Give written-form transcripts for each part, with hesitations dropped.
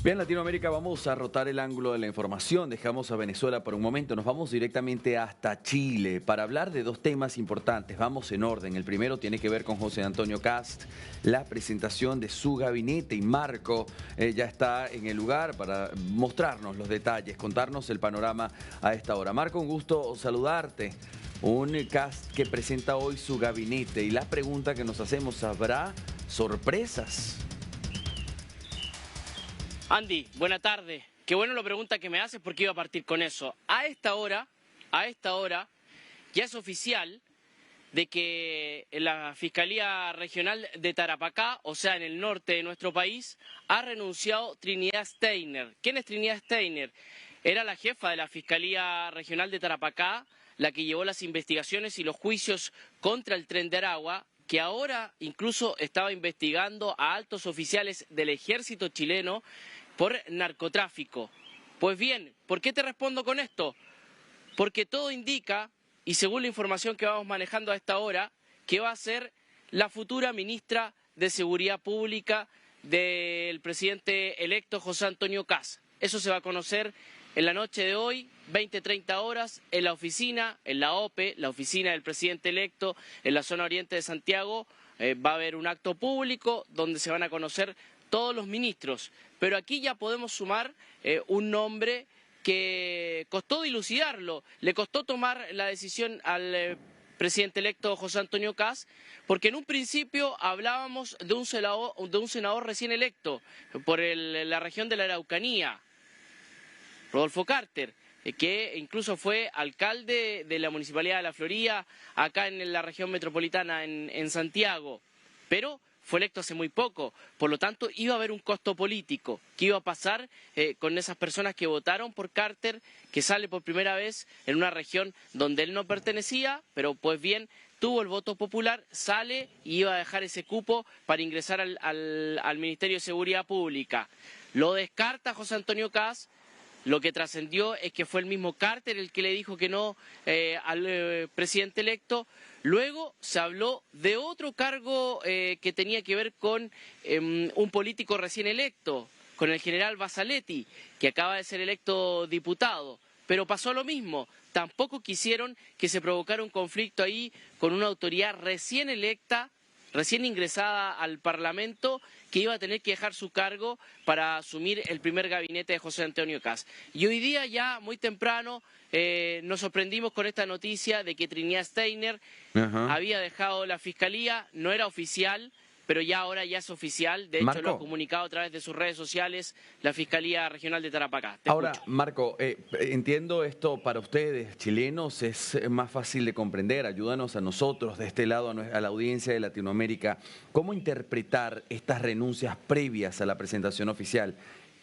Bien, Latinoamérica, vamos a rotar el ángulo de la información. Dejamos a Venezuela por un momento. Nos vamos directamente hasta Chile para hablar de dos temas importantes. Vamos en orden. El primero tiene que ver con José Antonio Kast, la presentación de su gabinete. Y Marco ya está en el lugar para mostrarnos los detalles, contarnos el panorama a esta hora. Marco, un gusto saludarte. Un Kast que presenta hoy su gabinete. Y la pregunta que nos hacemos, ¿habrá sorpresas? Andy, buena tarde. Qué bueno la pregunta que me haces porque iba a partir con eso. A esta hora, ya es oficial de que la Fiscalía Regional de Tarapacá, o sea, en el norte de nuestro país, ha renunciado Trinidad Steiner. ¿Quién es Trinidad Steiner? Era la jefa de la Fiscalía Regional de Tarapacá, la que llevó las investigaciones y los juicios contra el Tren de Aragua, que ahora incluso estaba investigando a altos oficiales del ejército chileno por narcotráfico. Pues bien, ¿por qué te respondo con esto? Porque todo indica, y según la información que vamos manejando a esta hora, que va a ser la futura ministra de Seguridad Pública del presidente electo José Antonio Kast. Eso se va a conocer en la noche de hoy, 20-30 horas, en la oficina, en la OPE, la oficina del presidente electo, en la zona oriente de Santiago. Va a haber un acto público donde se van a conocer todos los ministros. Pero aquí ya podemos sumar un nombre que costó dilucidarlo, le costó tomar la decisión al presidente electo José Antonio Kast, porque en un principio hablábamos de un senador recién electo por la región de la Araucanía, Rodolfo Carter, que incluso fue alcalde de la Municipalidad de La Florida, acá en la región metropolitana en Santiago, pero fue electo hace muy poco, por lo tanto iba a haber un costo político. ¿Qué iba a pasar con esas personas que votaron por Carter, que sale por primera vez en una región donde él no pertenecía, pero pues bien, tuvo el voto popular, sale y iba a dejar ese cupo para ingresar al Ministerio de Seguridad Pública? Lo descarta José Antonio Kast. Lo que trascendió es que fue el mismo Carter el que le dijo que no al presidente electo. Luego se habló de otro cargo que tenía que ver con un político recién electo, con el general Basaletti, que acaba de ser electo diputado. Pero pasó lo mismo, tampoco quisieron que se provocara un conflicto ahí con una autoridad recién electa, recién ingresada al Parlamento, que iba a tener que dejar su cargo para asumir el primer gabinete de José Antonio Kast. Y hoy día ya, muy temprano, nos sorprendimos con esta noticia de que Trinidad Steiner había dejado la Fiscalía, no era oficial, pero ya ahora ya es oficial. De hecho, Marco, lo ha comunicado a través de sus redes sociales la Fiscalía Regional de Tarapacá. Ahora, Marco, entiendo esto para ustedes, chilenos, es más fácil de comprender. Ayúdanos a nosotros, de este lado, a la audiencia de Latinoamérica, ¿cómo interpretar estas renuncias previas a la presentación oficial?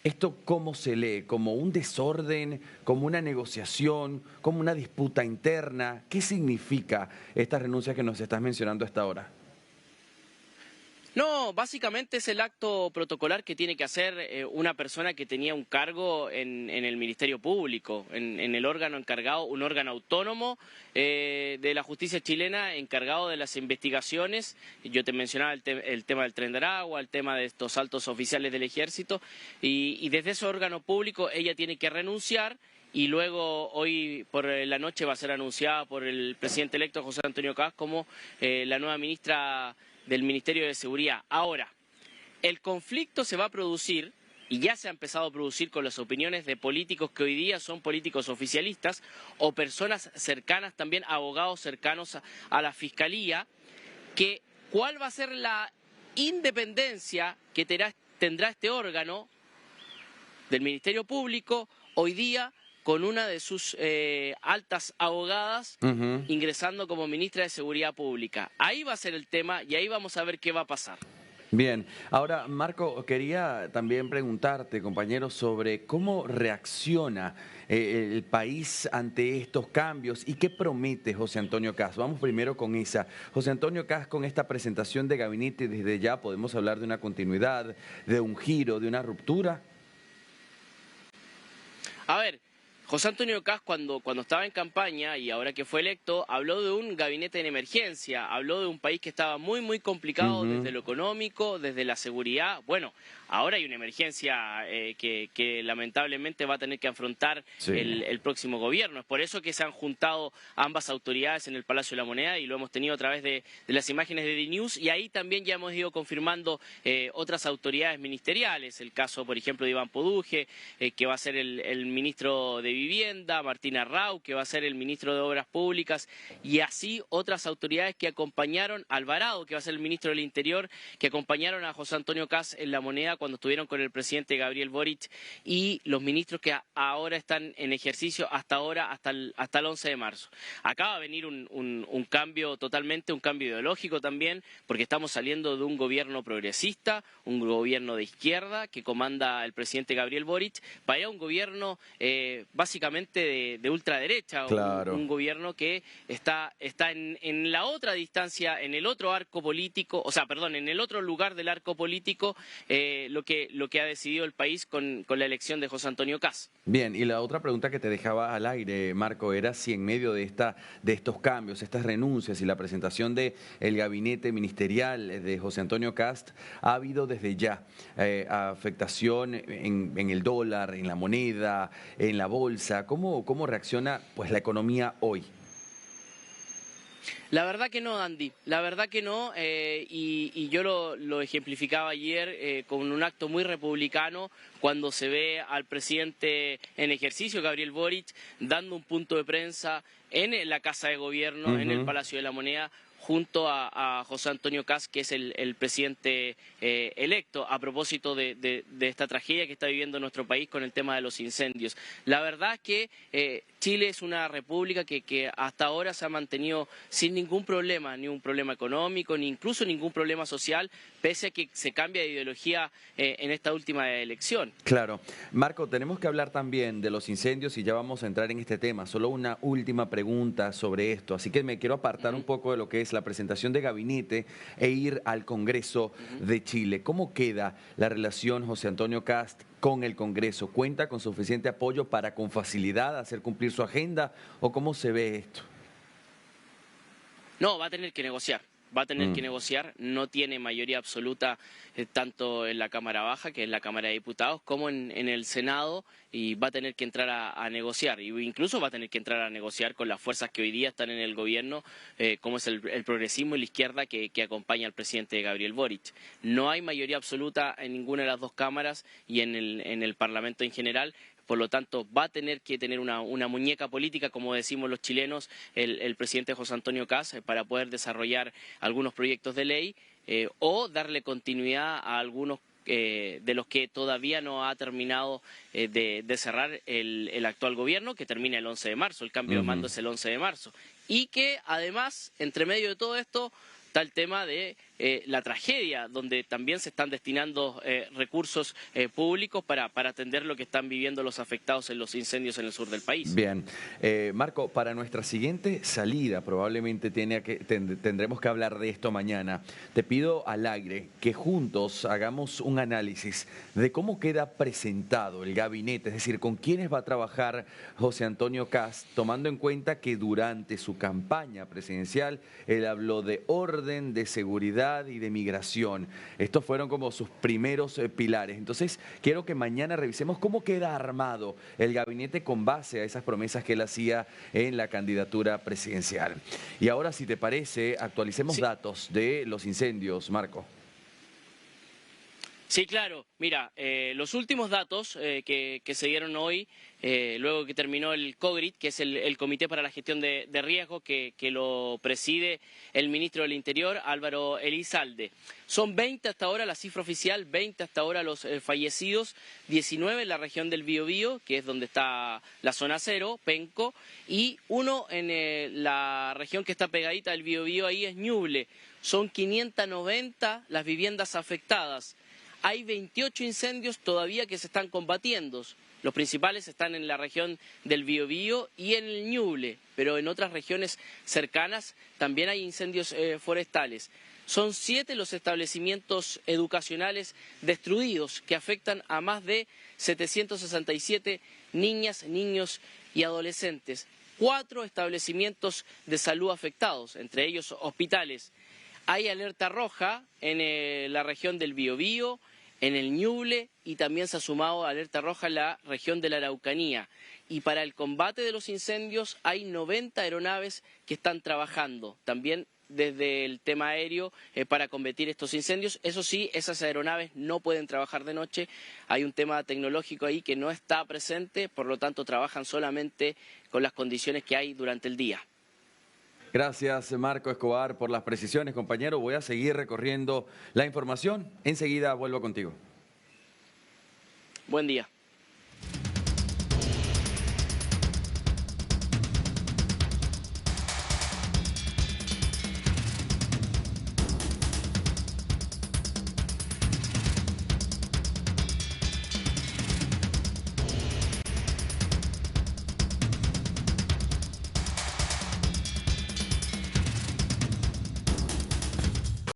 ¿Esto cómo se lee? ¿Como un desorden? ¿Como una negociación? ¿Como una disputa interna? ¿Qué significa estas renuncias que nos estás mencionando hasta ahora? No, básicamente es el acto protocolar que tiene que hacer una persona que tenía un cargo en el Ministerio Público, en el órgano encargado, un órgano autónomo de la justicia chilena encargado de las investigaciones. Yo te mencionaba el tema del Tren de Aragua, el tema de estos altos oficiales del ejército, y desde ese órgano público ella tiene que renunciar. Y luego hoy por la noche va a ser anunciada por el presidente electo José Antonio Kast como la nueva ministra del Ministerio de Seguridad. Ahora, el conflicto se va a producir, y ya se ha empezado a producir con las opiniones de políticos que hoy día son políticos oficialistas o personas cercanas, también abogados cercanos a la Fiscalía, que cuál va a ser la independencia que tendrá este órgano del Ministerio Público hoy día, con una de sus altas abogadas ingresando como ministra de Seguridad Pública. Ahí va a ser el tema y ahí vamos a ver qué va a pasar. Bien, ahora Marco, quería también preguntarte, compañero, sobre cómo reacciona el país ante estos cambios y qué promete José Antonio Kast. Vamos primero con esa. José Antonio Kast, con esta presentación de gabinete, desde ya podemos hablar de una continuidad, de un giro, de una ruptura. A ver, José Antonio Kast cuando estaba en campaña y ahora que fue electo, habló de un gabinete en emergencia, habló de un país que estaba muy complicado desde lo económico, desde la seguridad. Bueno, ahora hay una emergencia que lamentablemente va a tener que afrontar el próximo gobierno. Es por eso que se han juntado ambas autoridades en el Palacio de la Moneda y lo hemos tenido a través de las imágenes de DNews, y ahí también ya hemos ido confirmando otras autoridades ministeriales, el caso por ejemplo de Iván Poduje, que va a ser el ministro de Vivienda, Martín Arrau, que va a ser el ministro de Obras Públicas, y así otras autoridades que acompañaron a Alvarado, que va a ser el ministro del Interior, que acompañaron a José Antonio Kast en la Moneda cuando estuvieron con el presidente Gabriel Boric, y los ministros que ahora están en ejercicio hasta ahora, hasta el 11 de marzo. Acá va a venir un cambio totalmente, un cambio ideológico también, porque estamos saliendo de un gobierno progresista, un gobierno de izquierda que comanda el presidente Gabriel Boric, para ir a un gobierno básicamente de ultraderecha, claro. un gobierno que está en la otra distancia, en el otro arco político, en el otro lugar del arco político, lo que ha decidido el país con la elección de José Antonio Kast. Bien, y la otra pregunta que te dejaba al aire, Marco, era si en medio de estos cambios, estas renuncias y la presentación del gabinete ministerial de José Antonio Kast, ha habido desde ya afectación en el dólar, en la moneda, en la bolsa. ¿Cómo reacciona pues la economía hoy? La verdad que no, Andy, la verdad que no, y yo lo ejemplificaba ayer con un acto muy republicano cuando se ve al presidente en ejercicio, Gabriel Boric, dando un punto de prensa en la Casa de Gobierno, en el Palacio de la Moneda, junto a José Antonio Kast, que es el presidente electo, a propósito de esta tragedia que está viviendo nuestro país con el tema de los incendios. La verdad es que Chile es una república que hasta ahora se ha mantenido sin ningún problema, ni un problema económico, ni incluso ningún problema social, pese a que se cambia de ideología en esta última elección. Claro. Marco, tenemos que hablar también de los incendios y ya vamos a entrar en este tema. Solo una última pregunta sobre esto, así que me quiero apartar un poco de lo que es la presentación de gabinete e ir al Congreso de Chile. ¿Cómo queda la relación José Antonio Kast con el Congreso? ¿Cuenta con suficiente apoyo para con facilidad hacer cumplir su agenda o cómo se ve esto? No, va a tener que negociar. Va a tener que negociar, no tiene mayoría absoluta tanto en la Cámara Baja, que es la Cámara de Diputados, como en el Senado, y va a tener que entrar a negociar, y incluso va a tener que entrar a negociar con las fuerzas que hoy día están en el gobierno, como es el progresismo y la izquierda que acompaña al presidente Gabriel Boric. No hay mayoría absoluta en ninguna de las dos cámaras y en el Parlamento en general. Por lo tanto, va a tener que tener una muñeca política, como decimos los chilenos, el presidente José Antonio Kast, para poder desarrollar algunos proyectos de ley o darle continuidad a algunos de los que todavía no ha terminado de cerrar el actual gobierno, que termina el 11 de marzo, el cambio de mando es el 11 de marzo. Y que además, entre medio de todo esto, está el tema de la tragedia, donde también se están destinando recursos públicos para atender lo que están viviendo los afectados en los incendios en el sur del país. Bien. Marco, para nuestra siguiente salida, probablemente tendremos que hablar de esto mañana. Te pido al aire que juntos hagamos un análisis de cómo queda presentado el gabinete, es decir, con quiénes va a trabajar José Antonio Kast, tomando en cuenta que durante su campaña presidencial él habló de orden, de seguridad y de migración. Estos fueron como sus primeros pilares. Entonces, quiero que mañana revisemos cómo queda armado el gabinete con base a esas promesas que él hacía en la candidatura presidencial. Y ahora, si te parece, actualicemos datos de los incendios, Marco. Sí, claro. Mira, los últimos datos que se dieron hoy, luego que terminó el COGRIT, que es el Comité para la Gestión de Riesgo, que lo preside el ministro del Interior, Álvaro Elizalde. Son 20 hasta ahora, la cifra oficial, 20 hasta ahora los fallecidos, 19 en la región del Biobío, que es donde está la zona cero, Penco, y uno en la región que está pegadita al Biobío, ahí es Ñuble. Son 590 las viviendas afectadas. Hay 28 incendios todavía que se están combatiendo. Los principales están en la región del Biobío y en el Ñuble, pero en otras regiones cercanas también hay incendios forestales. Son 7 los establecimientos educacionales destruidos que afectan a más de 767 niñas, niños y adolescentes. 4 establecimientos de salud afectados, entre ellos hospitales. Hay alerta roja en la región del Biobío, en el Ñuble y también se ha sumado alerta roja en la región de la Araucanía. Y para el combate de los incendios hay 90 aeronaves que están trabajando también desde el tema aéreo para combatir estos incendios. Eso sí, esas aeronaves no pueden trabajar de noche. Hay un tema tecnológico ahí que no está presente, por lo tanto trabajan solamente con las condiciones que hay durante el día. Gracias, Marco Escobar, por las precisiones, compañero. Voy a seguir recorriendo la información. Enseguida vuelvo contigo. Buen día.